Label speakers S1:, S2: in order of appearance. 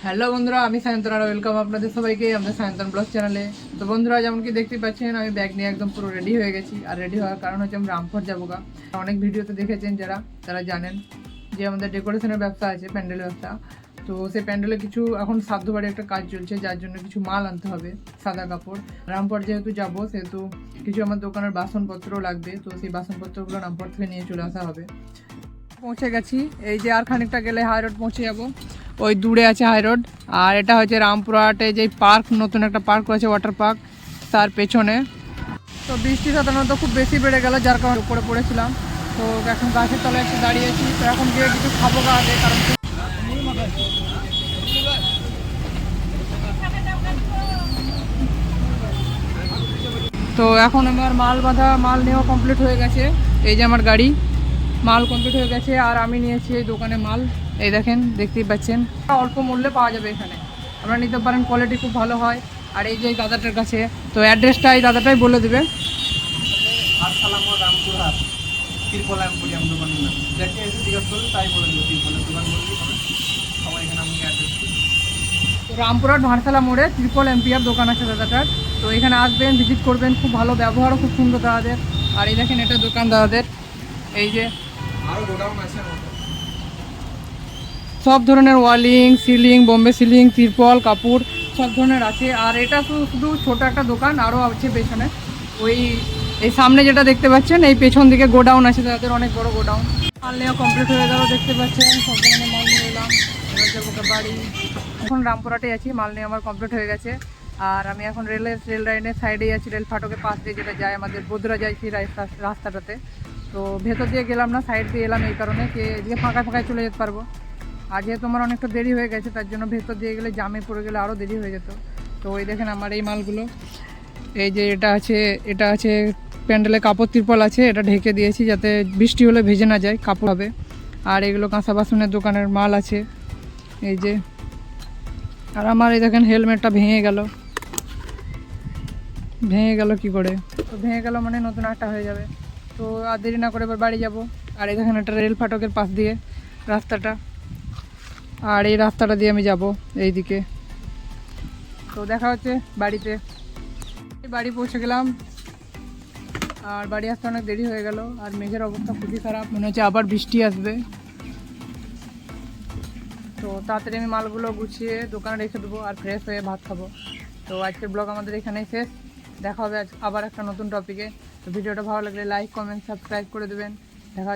S1: Hello বন্ধুরা, আমি সায়ন্তন আর welcome আপনাদের সবাইকে আমাদের সায়ন্তন ব্লগ চ্যানেলে। তো বন্ধুরা, যেমন কি দেখতে পাচ্ছেন, আমি ব্যাগ নিয়ে একদম পুরো রেডি হয়ে গেছি। আর রেডি হওয়ার কারণ হচ্ছে আমি রামপুর যাবো গা। অনেক ভিডিওতে দেখেছেন যারা, তারা জানেন যে আমাদের ডেকোরেশনের ব্যবসা আছে, প্যান্ডেল ব্যবসা। তো সেই প্যান্ডেলে কিছু এখন সাধ্য বাড়ি একটা কাজ চলছে, যার জন্য কিছু মাল আনতে হবে, সাদা কাপড়। রামপুর যেহেতু যাবো, সেহেতু কিছু আমার দোকানের বাসনপত্র লাগবে। তো সেই বাসনপত্রগুলো রামপুর থেকে নিয়ে চলে আসা হবে। পৌঁছে গেছি, এই যে আর খানিকটা গেলে হাই রোড পৌঁছে যাবো। ওই দূরে আছে হাই রোড। আর এটা হচ্ছে রামপুরহাটে যে পার্ক, নতুন একটা পার্ক করেছে, ওয়াটার পার্ক, তার পেছনে। তো বৃষ্টি সাধারণত খুব বেশি বেড়ে গেল, যার কারণে উপরে পড়েছিলাম। তো এখন গাছের তলায় একটু দাঁড়িয়েছি। তো এখন গিয়ে কিছু খাবো আগে, কারণ তো এখন আমার মাল বাঁধা, মাল নেওয়া কমপ্লিট হয়ে গেছে। এই যে আমার গাড়ি, মাল কমপ্লিট হয়ে গেছে। আর আমি নিয়েছি এই দোকানে মাল, এই দেখেন, দেখতেই পাচ্ছেন। অল্প মূল্যে পাওয়া যাবে এখানে, আপনারা নিতে পারেন, কোয়ালিটি খুব ভালো হয়। আর এই যে দাদাটার কাছে, তো অ্যাড্রেসটা এই দাদাটাই বলে দেবে।
S2: রামপুরহাট তিরপল এম্পোরিয়াম দোকানের নাম, যাকে এসে জিজ্ঞাসা করলে তাই বলে দেবো। তিরপলের দোকান বললেই হবে, সবাই এখানে আমাকে অ্যাড্রেস দিই।
S1: রামপুরহাট ভারসালা মোড়ে ত্রিপল এম্পিয়ার দোকান আছে দাদাটার। তো এখানে আসবেন, ভিজিট করবেন, খুব ভালো ব্যবহারও খুব সুন্দর দাদাদের। আর এই দেখেন, এটা দোকান দাদাদের। এই যে
S2: আরও গোডাউন আছে আমাদের,
S1: সব ধরনের ওয়ালিং, সিলিং, বোম্বে সিলিং, তিরপল, কাপড় সব ধরনের আছে। আর এটা শুধু ছোট একটা দোকান, আরও আছে পেছনে। ওই এই সামনে যেটা দেখতে পাচ্ছেন, এই পেছন দিকে গোডাউন আছে তাদের, অনেক বড় গোডাউন। মাল নেওয়া কমপ্লিট হয়ে গেল, দেখতে পাচ্ছেন সব ধরনের মাল নিয়ে এলাম। এবার যাবো বাড়ি। এখন রামপুরহাটে আছি, মাল নিয়ে আমার কমপ্লিট হয়ে গেছে। আর আমি এখন রেল লাইনের সাইডেই আছি, রেল ফাটকের পাশ দিয়ে যেটা যায় আমাদের বদরা যায় সেই রাস্তাটাতে। তো ভেতর দিয়ে গেলাম না, সাইড দিয়ে এলাম এই কারণে যে এদিকে ফাঁকায় ফাঁকায় চলে যেতে পারবো। আর যেহেতু আমার অনেকটা দেরি হয়ে গেছে, তার জন্য ভেতর দিয়ে গেলে জামে পড়ে গেলে আরও দেরি হয়ে যেত। তো ওই দেখেন আমার এই মালগুলো, এই যে এটা আছে প্যান্ডেলে কাপড়, তিরপল আছে, এটা ঢেকে দিয়েছি যাতে বৃষ্টি হলে ভেজে না যায়, কাপড় হবে। আর এগুলো কাঁচা বাসনের দোকানের মাল আছে, এই যে। আর আমার এই দেখেন হেলমেটটা ভেঙে গেল কি করে? তো ভেঙে গেল মানে নতুন একটা হয়ে যাবে। তো আর দেরি না করে এবার বাড়ি যাব। আর এই দেখেন, একটা রেল ফাটকের পাশ দিয়ে রাস্তাটা, আর এই রাস্তাটা দিয়ে আমি যাব এই দিকে। তো দেখা হচ্ছে বাড়িতে। বাড়ি পৌঁছে গেলাম, আর বাড়ি আসতে অনেক দেরি হয়ে গেল। আর মেঘের অবস্থা খুবই খারাপ, মনে হচ্ছে আবার বৃষ্টি আসবে। তো তাড়াতাড়ি আমি মালগুলো গুছিয়ে দোকানে রেখে দেবো, আর ফ্রেশ হয়ে ভাত খাবো। তো আজকের ব্লগ আমাদের এখানেই শেষ। দেখা হবে আবার একটা নতুন টপিকে। তো ভিডিওটা ভালো লাগলে লাইক, কমেন্ট, সাবস্ক্রাইব করে দেবেন।